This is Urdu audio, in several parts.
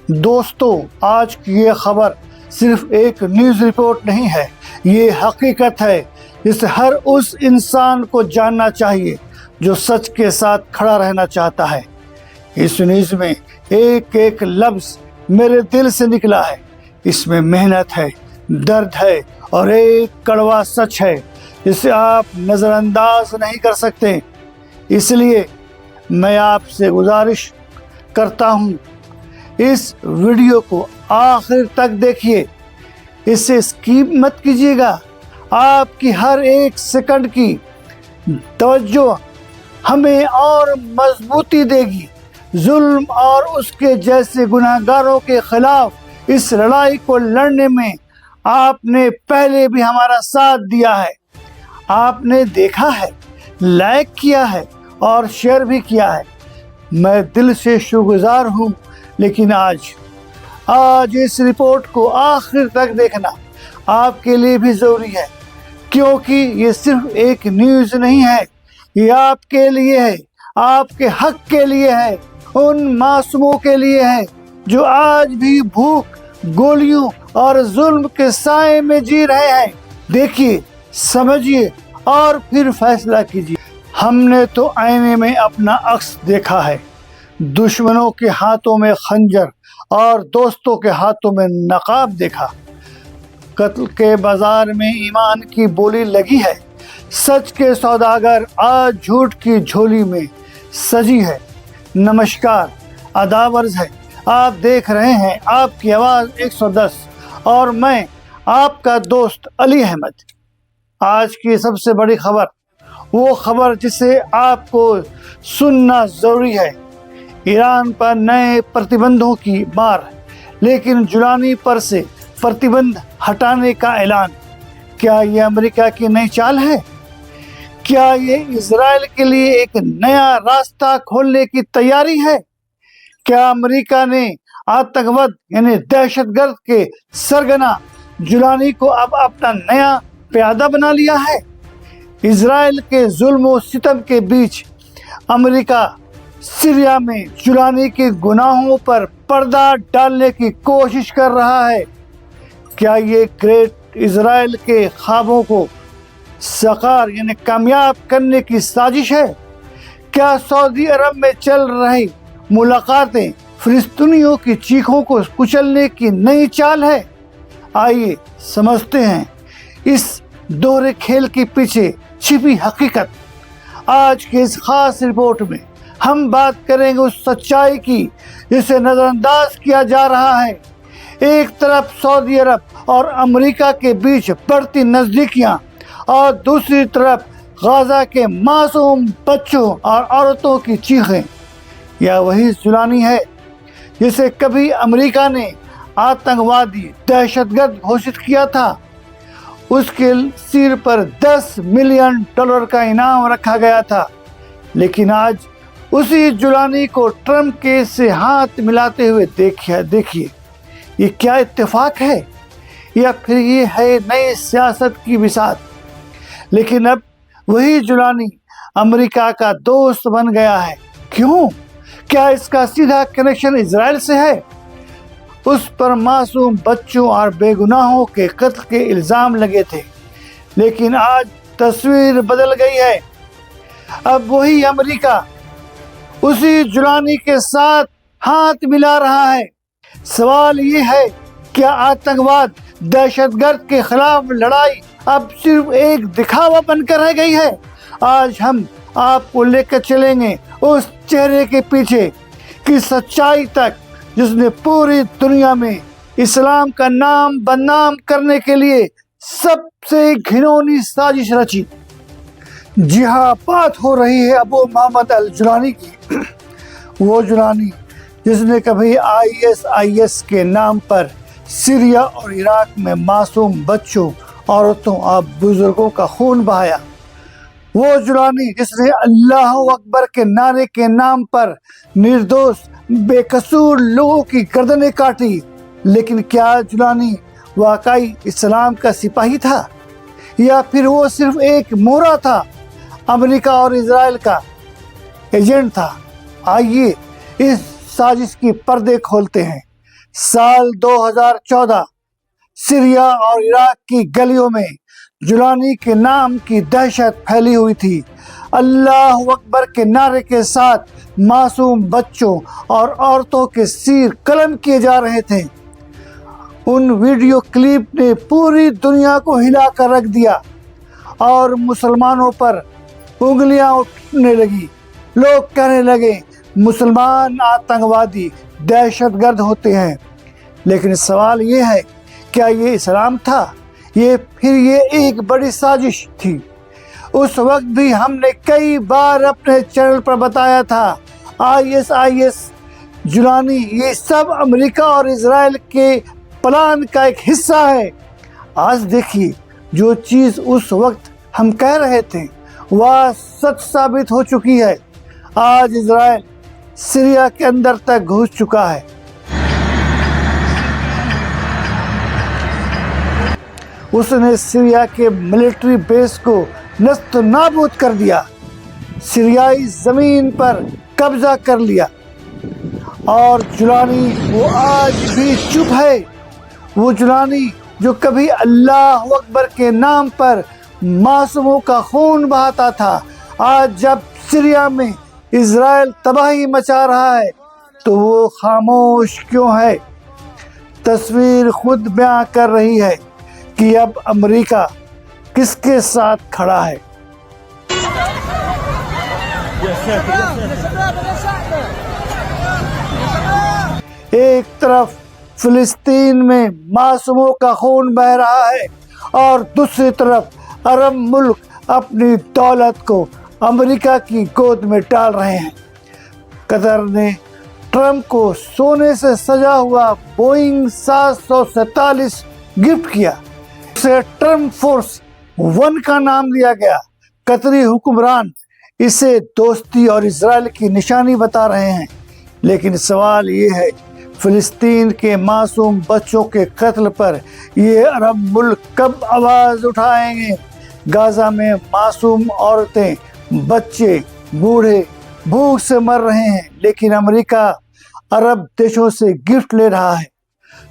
دوستو، آج کی یہ خبر صرف ایک نیوز رپورٹ نہیں ہے، یہ حقیقت ہے جسے ہر اس انسان کو جاننا چاہیے جو سچ کے ساتھ کھڑا رہنا چاہتا ہے۔ اس نیوز میں ایک ایک لفظ میرے دل سے نکلا ہے، اس میں محنت ہے، درد ہے اور ایک کڑوا سچ ہے جسے آپ نظر انداز نہیں کر سکتے۔ اس لیے میں آپ سے گزارش کرتا ہوں، اس ویڈیو کو آخر تک دیکھیے، اسے اسکپ مت کیجیے گا۔ آپ کی ہر ایک سیکنڈ کی توجہ ہمیں اور مضبوطی دے گی۔ ظلم اور اس کے جیسے گناہگاروں کے خلاف اس لڑائی کو لڑنے میں آپ نے پہلے بھی ہمارا ساتھ دیا ہے، آپ نے دیکھا ہے، لائک کیا ہے اور شیئر بھی کیا ہے۔ میں دل سے شکرگزار ہوں، لیکن آج اس رپورٹ کو آخر تک دیکھنا آپ کے لیے بھی ضروری ہے، کیونکہ یہ صرف ایک نیوز نہیں ہے، یہ آپ کے لیے ہے، آپ کے حق کے لیے ہے، ان معصوموں کے لیے ہے جو آج بھی بھوک، گولیوں اور ظلم کے سائے میں جی رہے ہیں۔ دیکھیے، سمجھیے اور پھر فیصلہ کیجیے۔ ہم نے تو آئینے میں اپنا عکس دیکھا ہے، دشمنوں کے ہاتھوں میں خنجر اور دوستوں کے ہاتھوں میں نقاب دیکھا۔ قتل کے بازار میں ایمان کی بولی لگی ہے، سچ کے سوداگر آج جھوٹ کی جھولی میں سجی ہے۔ نمسکار، آداب ہے، آپ دیکھ رہے ہیں آپ کی آواز 110 اور میں آپ کا دوست علی احمد۔ آج کی سب سے بڑی خبر، وہ خبر جسے آپ کو سننا ضروری ہے۔ ایران پر نئے پرتیبندھوں کی مار، لیکن جولانی پر سے پرتیبندھ ہٹانے کا اعلان۔ کیا یہ امریکہ کی نئی چال ہے؟ کیا یہ اسرائیل کے لیے ایک نیا راستہ کھولنے کی تیاری ہے؟ کیا امریکہ نے آتنکواد یعنی دہشت گرد کے سرگنا جولانی کو اب اپنا نیا پیادہ بنا لیا ہے؟ اسرائیل کے ظلم و ستم کے بیچ امریکہ سیریا میں جولانی کے گناہوں پر پردہ ڈالنے کی کوشش کر رہا ہے۔ کیا یہ گریٹ اسرائیل کے خوابوں کو ساکار یعنی کامیاب کرنے کی سازش ہے؟ کیا سعودی عرب میں چل رہی ملاقاتیں فلسطینیوں کی چیخوں کو کچلنے کی نئی چال ہے؟ آئیے سمجھتے ہیں اس دوہرے کھیل کے پیچھے چھپی حقیقت۔ آج کے اس خاص رپورٹ میں ہم بات کریں گے اس سچائی کی جسے نظر انداز کیا جا رہا ہے۔ ایک طرف سعودی عرب اور امریکہ کے بیچ بڑھتی نزدیکیاں، اور دوسری طرف غزہ کے معصوم بچوں اور عورتوں کی چیخیں۔ یا وہی جولانی ہے جسے کبھی امریکہ نے آتنکوادی دہشت گرد گھوشت کیا تھا؟ اس کے سر پر $10 ملین کا انعام رکھا گیا تھا، لیکن آج اسی جولانی کو ٹرمپ کے سے ہاتھ ملاتے ہوئے دیکھیے۔ یہ کیا اتفاق ہے، یا پھر یہ ہے نئی سیاست کی بساط؟ لیکن اب وہی جولانی امریکہ کا دوست بن گیا ہے۔ کیوں؟ کیا اس کا سیدھا کنیکشن اسرائیل سے ہے؟ اس پر معصوم بچوں اور بے گناہوں کے قتل کے الزام لگے تھے، لیکن آج تصویر بدل گئی ہے۔ اب وہی امریکہ اسی جولانی کے ساتھ ہاتھ ملا رہا ہے۔ سوال یہ ہے، کیا آتنکواد دہشت گرد کے خلاف لڑائی اب صرف ایک دکھاوا بن کر رہ گئی ہے؟ آج ہم آپ کو لے کر چلیں گے اس چہرے کے پیچھے کی سچائی تک جس نے پوری دنیا میں اسلام کا نام بدنام کرنے کے لیے سب سے گھنونی سازش رچی۔ جی ہاں، بات ہو رہی ہے ابو محمد الجولانی کی، وہ جولانی جس نے کبھی ISIS کے نام پر سیریا اور عراق میں معصوم بچوں، عورتوں اور بزرگوں کا خون بہایا۔ وہ جولانی جس نے اللہ اکبر کے نعرے کے نام پر نردوش بے قصور لوگوں کی گردنیں کاٹی۔ لیکن کیا جولانی واقعی اسلام کا سپاہی تھا، یا پھر وہ صرف ایک مورا تھا، امریکہ اور اسرائیل کا ایجنٹ تھا؟ آئیے اس سازش کی پردے کھولتے ہیں۔ سال 2014 سیریا اور عراق کی گلیوں میں جولانی کے نام کی دہشت پھیلی ہوئی تھی۔ اللہ اکبر کے نعرے کے ساتھ معصوم بچوں اور عورتوں کے سیر قلم کیے جا رہے تھے۔ ان ویڈیو کلپ نے پوری دنیا کو ہلا کر رکھ دیا اور مسلمانوں پر انگلیاں اٹھنے لگی۔ لوگ کہنے لگے مسلمان آتنکوادی دہشت گرد ہوتے ہیں۔ لیکن سوال یہ ہے، کیا یہ اسلام تھا؟ پھر یہ ایک بڑی سازش تھی۔ اس وقت بھی ہم نے کئی بار اپنے چینل پر بتایا تھا، ISIS، جولانی، یہ سب امریکہ اور اسرائیل کے پلان کا ایک حصہ ہے۔ آج دیکھیے، جو چیز اس وقت ہم کہہ رہے تھے وہ سچ ثابت ہو چکی ہے۔ آج اسرائیل سیریا کے اندر تک گھس چکا ہے۔ اس نے سیریا کے ملٹری بیس کو نیست و نابود کر دیا، سیریائی زمین پر قبضہ کر لیا، اور جولانی وہ آج بھی چپ ہے۔ وہ جولانی جو کبھی اللہ اکبر کے نام پر معصوموں کا خون بہاتا تھا، آج جب سیریا میں اسرائیل تباہی مچا رہا ہے تو وہ خاموش کیوں ہے؟ تصویر خود بیان کر رہی ہے کہ اب امریکہ کس کے ساتھ کھڑا ہے۔ ایک طرف فلسطین میں معصوموں کا خون بہہ رہا ہے اور دوسری طرف عرب ملک اپنی دولت کو امریکہ کی گود میں ڈال رہے ہیں۔ قطر نے ٹرمپ کو سونے سے سجا ہوا بوئنگ 747 گفٹ کیا۔ اسے ٹرمپ فورس 1 کا نام دیا گیا۔ قطری حکمران اسے دوستی اور اسرائیل کی نشانی بتا رہے ہیں۔ لیکن سوال یہ ہے، فلسطین کے معصوم بچوں کے قتل پر یہ عرب ملک کب آواز اٹھائیں گے؟ غزہ میں معصوم عورتیں، بچے، بوڑھے بھوک سے مر رہے ہیں، لیکن امریکہ عرب دیشوں سے گفٹ لے رہا ہے۔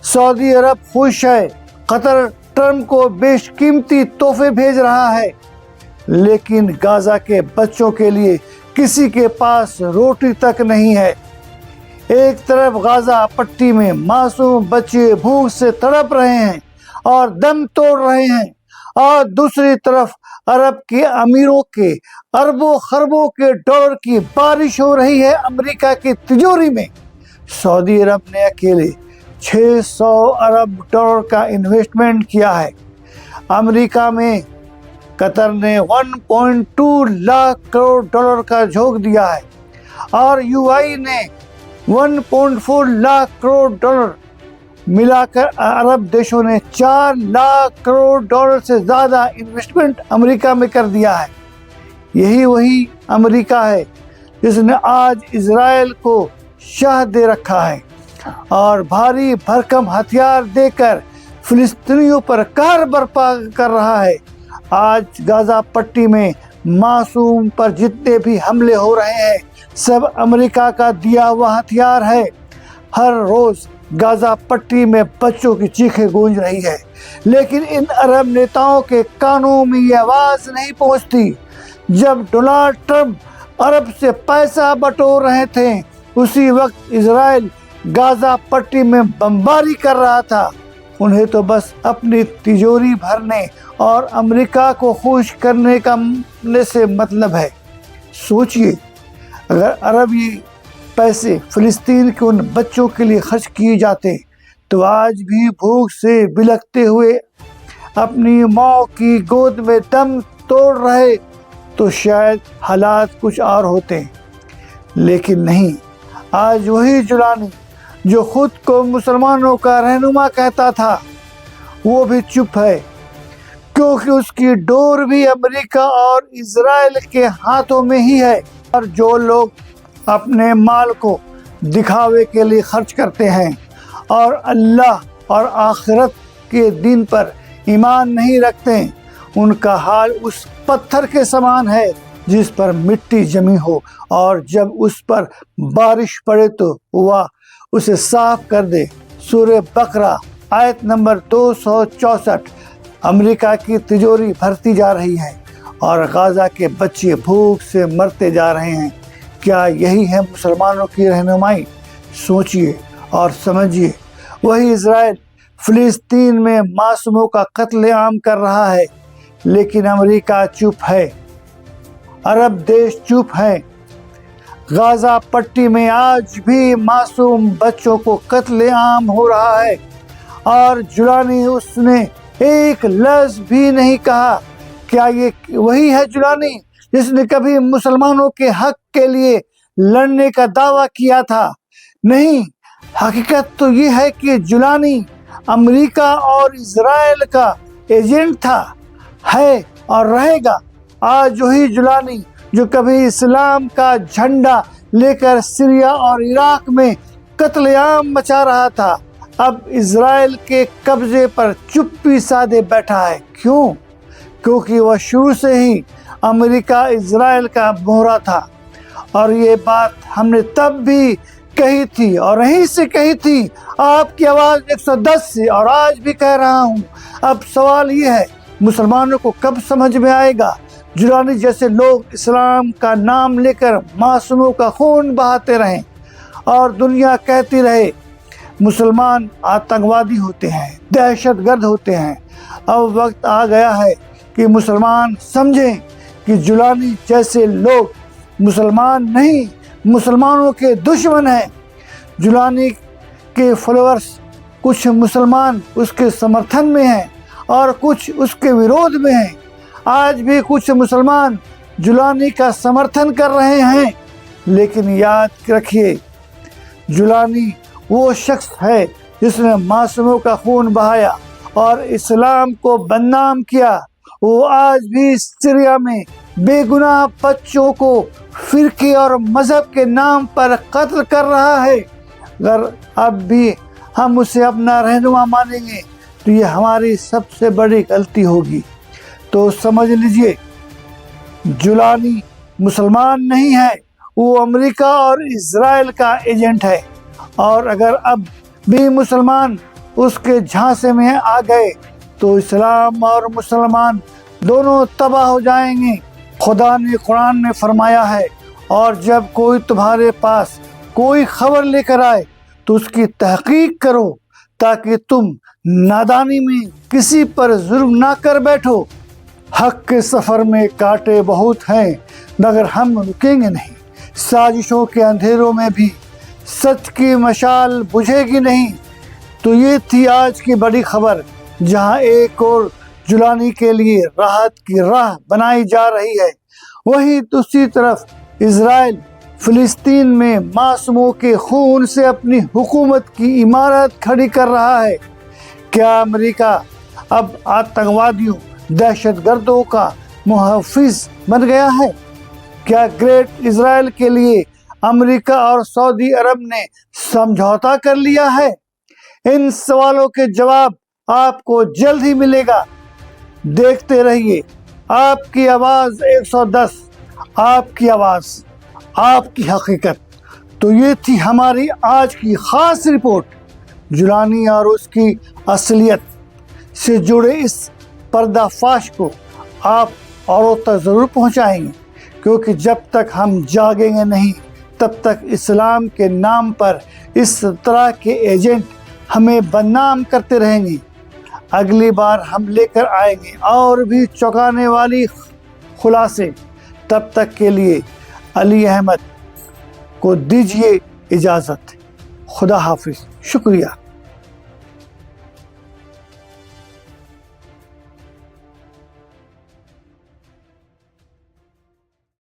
سعودی عرب خوش ہے، قطر ٹرمپ کو بیش قیمتی تحفے بھیج رہا ہے، لیکن غزہ کے بچوں کے لیے کسی کے پاس روٹی تک نہیں ہے۔ ایک طرف غزہ پٹی میں معصوم بچے بھوک سے تڑپ رہے ہیں اور دم توڑ رہے ہیں، اور دوسری طرف عرب کے امیروں کے اربوں خربوں کے ڈالر کی بارش ہو رہی ہے امریکہ کی تجوری میں۔ سعودی عرب نے اکیلے 600 ارب ڈالر کا انویسٹمنٹ کیا ہے۔ امریکہ میں قطر نے 1.2 لاکھ کروڑ ڈالر کا جھونک دیا ہے، اور UAE نے 1.4 لاکھ کروڑ ڈالر، ملا کر عرب دیشوں نے 4 لاکھ کروڑ ڈالر سے زیادہ انویسٹمنٹ امریکہ میں کر دیا ہے۔ یہی وہی امریکہ ہے جس نے آج اسرائیل کو شاہ دے رکھا ہے اور بھاری بھرکم ہتھیار دے کر فلسطینیوں پر قہر برپا کر رہا ہے۔ آج غزہ پٹی میں معصوم پر جتنے بھی حملے ہو رہے ہیں سب امریکہ کا دیا ہوا ہتھیار ہے۔ ہر روز غزہ پٹی میں بچوں کی چیخیں گونج رہی ہے، لیکن ان عرب نیتاؤں کے کانوں میں یہ آواز نہیں پہنچتی۔ جب ڈونلڈ ٹرمپ عرب سے پیسہ بٹور رہے تھے، اسی وقت اسرائیل غزہ پٹی میں بمباری کر رہا تھا۔ انہیں تو بس اپنی تجوری بھرنے اور امریکہ کو خوش کرنے سے مطلب ہے۔ سوچئے، اگر عرب یہ پیسے فلسطین کے ان بچوں کے لیے خرچ کیے جاتے تو آج بھی بھوک سے بلکتے ہوئے اپنی ماں کی گود میں دم توڑ رہے تو شاید حالات کچھ اور ہوتے، لیکن نہیں۔ آج وہی جولانی جو خود کو مسلمانوں کا رہنما کہتا تھا وہ بھی چپ ہے، کیونکہ اس کی ڈور بھی امریکہ اور اسرائیل کے ہاتھوں میں ہی ہے۔ اور جو لوگ اپنے مال کو دکھاوے کے لیے خرچ کرتے ہیں اور اللہ اور آخرت کے دن پر ایمان نہیں رکھتے، ان کا حال اس پتھر کے سمان ہے جس پر مٹی جمی ہو، اور جب اس پر بارش پڑے تو وہ اسے صاف کر دے۔ سورہ بقرہ آیت نمبر 264۔ امریکہ کی تجوری بھرتی جا رہی ہے اور غزہ کے بچے بھوک سے مرتے جا رہے ہیں۔ کیا یہی ہے مسلمانوں کی رہنمائی؟ سوچئے اور سمجھیے۔ وہی اسرائیل فلسطین میں معصوموں کا قتل عام کر رہا ہے، لیکن امریکہ چپ ہے، عرب دیش چپ ہیں۔ غزہ پٹی میں آج بھی معصوم بچوں کو قتل عام ہو رہا ہے، اور جولانی اس نے ایک لفظ بھی نہیں کہا۔ کیا یہ وہی ہے جولانی جس نے کبھی مسلمانوں کے حق کے لیے لڑنے کا دعویٰ کیا تھا؟ نہیں، حقیقت تو یہ ہے کہ جولانی امریکہ اور اسرائیل کا ایجنٹ تھا، ہے اور رہے گا۔ آج وہی جولانی جو کبھی اسلام کا جھنڈا لے کر سیریا اور عراق میں قتل عام مچا رہا تھا، اب اسرائیل کے قبضے پر چپی سادے بیٹھا ہے۔ کیوں؟ کیونکہ وہ شروع سے ہی امریکہ اسرائیل کا مہرا تھا، اور یہ بات ہم نے تب بھی کہی تھی اور یہیں سے کہی تھی، آپ کی آواز 110 سے، اور آج بھی کہہ رہا ہوں۔ اب سوال یہ ہے، مسلمانوں کو کب سمجھ میں آئے گا؟ جولانی جیسے لوگ اسلام کا نام لے کر معصوموں کا خون بہاتے رہیں اور دنیا کہتی رہے مسلمان آتنکوادی ہوتے ہیں، دہشت گرد ہوتے ہیں۔ اب وقت آ گیا ہے کہ مسلمان سمجھیں کہ جولانی جیسے لوگ مسلمان نہیں، مسلمانوں کے دشمن ہیں۔ جولانی کے فالوورز کچھ مسلمان اس کے سمرتھن میں ہیں اور کچھ اس کے ویرودھ میں ہیں۔ آج بھی کچھ مسلمان جولانی کا سمرتھن کر رہے ہیں، لیکن یاد رکھیے، جولانی وہ شخص ہے جس نے معصوموں کا خون بہایا اور اسلام کو بدنام کیا۔ وہ آج بھی سیریا میں بے گناہ بچوں کو فرقے اور مذہب کے نام پر قتل کر رہا ہے۔ اگر اب بھی ہم اسے اپنا رہنما مانیں گے تو یہ ہماری سب سے بڑی غلطی ہوگی۔ تو سمجھ لیجئے، جولانی مسلمان نہیں ہے، وہ امریکہ اور اسرائیل کا ایجنٹ ہے، اور اگر اب بھی مسلمان اس کے جھانسے میں آ گئے تو اسلام اور مسلمان دونوں تباہ ہو جائیں گے۔ خدا نے قرآن میں فرمایا ہے، اور جب کوئی تمہارے پاس کوئی خبر لے کر آئے تو اس کی تحقیق کرو، تاکہ تم نادانی میں کسی پر ظلم نہ کر بیٹھو۔ حق کے سفر میں کانٹے بہت ہیں، مگر ہم رکیں گے نہیں۔ سازشوں کے اندھیروں میں بھی سچ کی مشال بجھے گی نہیں۔ تو یہ تھی آج کی بڑی خبر، جہاں ایک اور جولانی کے لیے راحت کی راہ بنائی جا رہی ہے، وہیں دوسری طرف اسرائیل فلسطین میں معصوموں کے خون سے اپنی حکومت کی عمارت کھڑی کر رہا ہے۔ کیا امریکہ اب آتنکوادیوں، دہشت گردوں کا محافظ بن گیا ہے؟ کیا گریٹ اسرائیل کے لیے امریکہ اور سعودی عرب نے سمجھوتا کر لیا ہے؟ ان سوالوں کے جواب آپ کو جلد ہی ملے گا۔ دیکھتے رہیے آپ کی آواز 110، آپ کی آواز، آپ کی حقیقت۔ تو یہ تھی ہماری آج کی خاص رپورٹ۔ جولانی اور اس کی اصلیت سے جڑے اس پردہ فاش کو آپ اوروں تک ضرور پہنچائیں گے، کیونکہ جب تک ہم جاگیں گے نہیں، تب تک اسلام کے نام پر اس طرح کے ایجنٹ ہمیں بدنام کرتے رہیں گے۔ اگلی بار ہم لے کر آئیں گے اور بھی چونکانے والی خلاصے۔ تب تک کے لیے علی احمد کو دیجیے اجازت۔ خدا حافظ، شکریہ۔